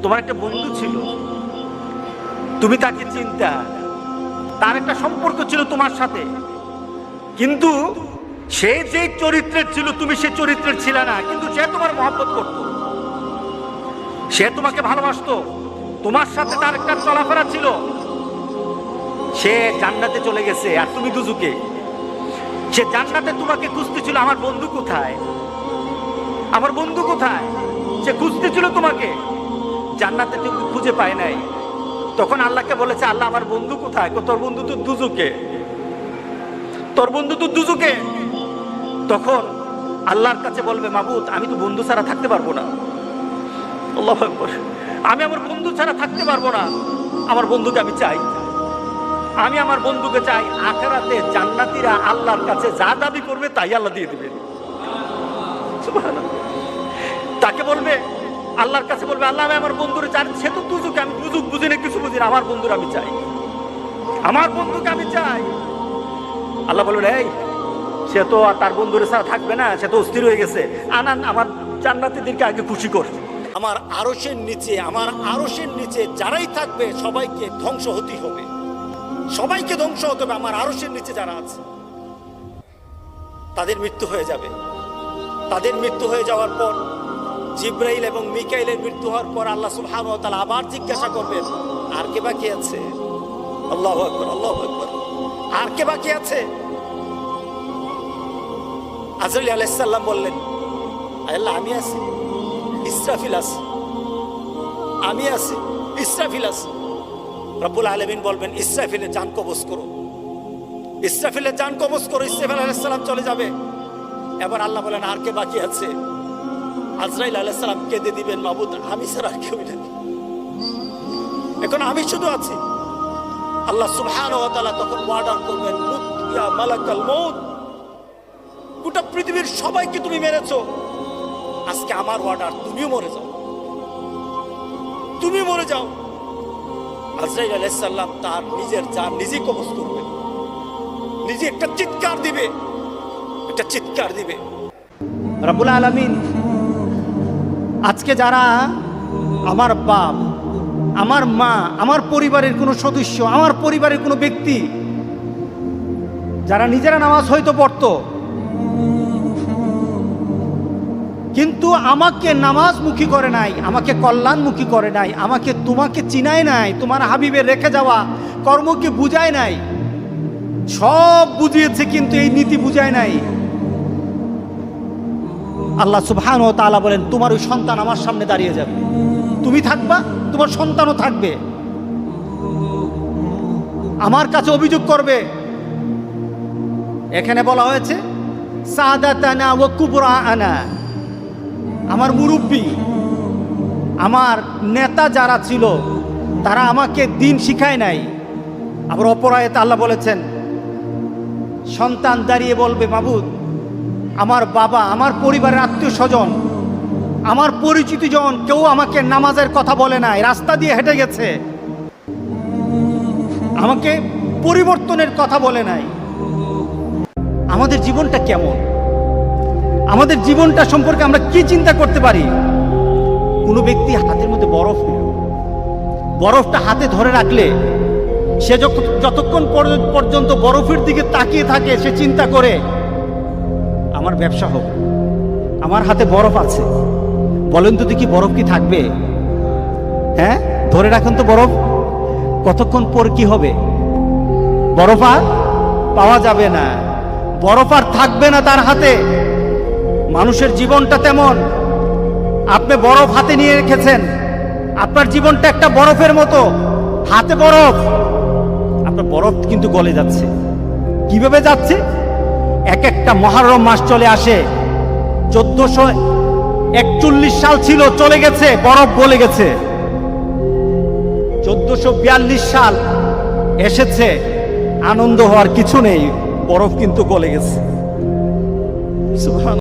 তোমার একটা বন্ধু ছিল, তুমি তাকে চিন্তা, তার একটা সম্পর্ক ছিল তোমার সাথে, কিন্তু সে যে চরিত্রের ছিল তুমি সে চরিত্রের ছিল না, কিন্তু সে তোমার মহব্বত করত, সে তোমাকে ভালোবাসতো, তোমার সাথে তার একটা চলাফেরা ছিল। সে জান্নাতে চলে গেছে আর তুমি দুজকে। সে জান্নাতে তোমাকে খুঁজতেছিল, আমার বন্ধু কোথায়, আমার বন্ধু কোথায়, সে খুঁজতেছিল তোমাকে, জান্নাতে তুমি খুঁজে পায় নাই। তখন আল্লাহকে বলেছে, আল্লাহ আমার বন্ধু কোথায়? তোর বন্ধু তো দুজকে, তোর বন্ধু তো দুজকে। তখন আল্লাহর কাছে বলবে, মাবুদ আমি তো বন্ধু ছাড়া থাকতে পারবো না, আল্লাহু আকবার, আমি আমার বন্ধু ছাড়া থাকতে পারবো না, আমার বন্ধুকে আমি চাই, আমি আমার বন্ধুকে চাই। আখিরাতে জান্নাতীরা আল্লাহর কাছে যা দাবি করবে তাই আল্লাহ দিয়ে দিবেন, সুবহানাল্লাহ। তাকে বলবে, আল্লাহর কাছে বলবে, আল্লাহ আমি আমার বন্ধুরে চাই, সে তো দুজকে, আমি দুজক বুঝি না, কিছু বুঝি না, আমার বন্ধুর আমি চাই, আমার বন্ধুকে আমি চাই। আল্লাহ বলবেন, এই সে তো আর তার বন্ধুরে ছাড়া থাকবে না, সে তো অস্থির হয়ে গেছে, আনান আমার জান্নাতীদেরকে আগে খুশি কর। আমার আরশের নিচে, আমার আরশের নিচে যারাই থাকবে সবাইকে ধ্বংস হতেই হবে, সবাইকে ধ্বংস হতে হবে। আমার আরশের নিচে যারা আছে তাদের মৃত্যু হয়ে যাবে। তাদের মৃত্যু হয়ে যাওয়ার পর, জিব্রাইল এবং মিকাইলের মৃত্যু হওয়ার পর আল্লাহ সুবহানাহু ওয়া তাআলা আবার জিজ্ঞাসা করবেন, আর কে বাকি আছে? আল্লাহু আকবার, আল্লাহু আকবার, আর কে বাকি আছে? আজরাইল আলাইহিস সালাম বললেন, আল্লাহ আমি আছি, ইসরাফিল আছে, আমি আছি, ইসরাফিল আছে। রব্বুল আলামিন বলবেন, ইসরাফিলের জান কবজ করো, ইসরাফিলের জান কবজ করো। ইসরাফিল আলাইহিস সালাম চলে যাবে। এবার আল্লাহ বলেন, আর কে বাকি আছে? আজরাইল আলাইহিস সালাম কেঁদে দিবেন, মাবুদ আমি ছাড়া আর কেউ নেই, এখন আমি শুধু আছি। আল্লাহ সুবহানাহু ওয়া তাআলা তখন ওয়ার্ডার করবেন, মুত ইয়া মালাকাল মউত, গোটা পৃথিবীর সবাইকে তুমি মেরেছো, আজকে আমার ওয়ার্ডার, তুমিও মরে যাও, তুমি মরে যাও। আজরাইল আলাইহিস সালাম তার নিজের জান নিজে কবজ করবে, নিজে একটা চিৎকার দিবে, একটা চিৎকার দিবে। রব্বুল আলামিন আজকে যারা আমার বাপ, আমার মা, আমার পরিবারের কোনো সদস্য, আমার পরিবারের কোনো ব্যক্তি যারা নিজেরা নামাজ হয়তো পড়তো, কিন্তু আমাকে নামাজমুখী করে নাই, আমাকে কল্যাণমুখী করে নাই, আমাকে তোমাকে চিনায় নাই, তোমার হাবিবের রেখে যাওয়া কর্মকে বুঝায় নাই, সব বুঝিয়েছে কিন্তু এই নীতি বুঝায় নাই। আল্লাহ সুবহানাহু ওয়া তাআলা বলেন, তোমার ওই সন্তান আমার সামনে দাঁড়িয়ে যাবে, তুমি থাকবা, তোমার সন্তানও থাকবে, আমার কাছে অভিযোগ করবে। এখানে বলা হয়েছে সাদাতানা ওয়া কুবরাআনা, আমার মুরব্বী, আমার নেতা যারা ছিল তারা আমাকে দিন শিখায় নাই। আবার অপর আয়াতে আল্লাহ বলেছেন, সন্তান দাঁড়িয়ে বলবে, মাবুদ আমার বাবা, আমার পরিবারের আত্মীয় স্বজন, আমার পরিচিত জন কেউ আমাকে নামাজের কথা বলে নাই, রাস্তা দিয়ে হেঁটে গেছে, আমাকে পরিবর্তনের কথা বলে নাই। আমাদের জীবনটা কেমন? আমাদের জীবনটা সম্পর্কে আমরা কি চিন্তা করতে পারি? কোনো ব্যক্তি হাতের মধ্যে বরফ, বরফটা হাতে ধরে রাখলে সে যতক্ষণ পর্যন্ত বরফের দিকে তাকিয়ে থাকে, সে চিন্তা করে আমার ব্যবসা হবে, আমার হাতে বরফ আছে, বলেন তো দেখি বরফ কি থাকবে? হ্যাঁ, ধরে রাখুন তো বরফ, কতক্ষণ পর কি হবে? বরফ আর পাওয়া যাবে না, বরফ আর থাকবে না তার হাতে। মানুষের জীবনটা তেমন, আপনি বরফ হাতে নিয়ে রেখেছেন, আপনার জীবনটা একটা বরফের মতো, হাতে বরফ, আপনার বরফ কিন্তু গলে যাচ্ছে। কিভাবে যাচ্ছে? এক একটা মুহররম মাস চলে আসে, 1441 সাল ছিল, চলে গেছে, বরফ গলে গেছে। 1442 সাল এসেছে, আনন্দ হওয়ার কিছু নেই, বরফ কিন্তু গলে গেছে। সুবহানাল্লাহ।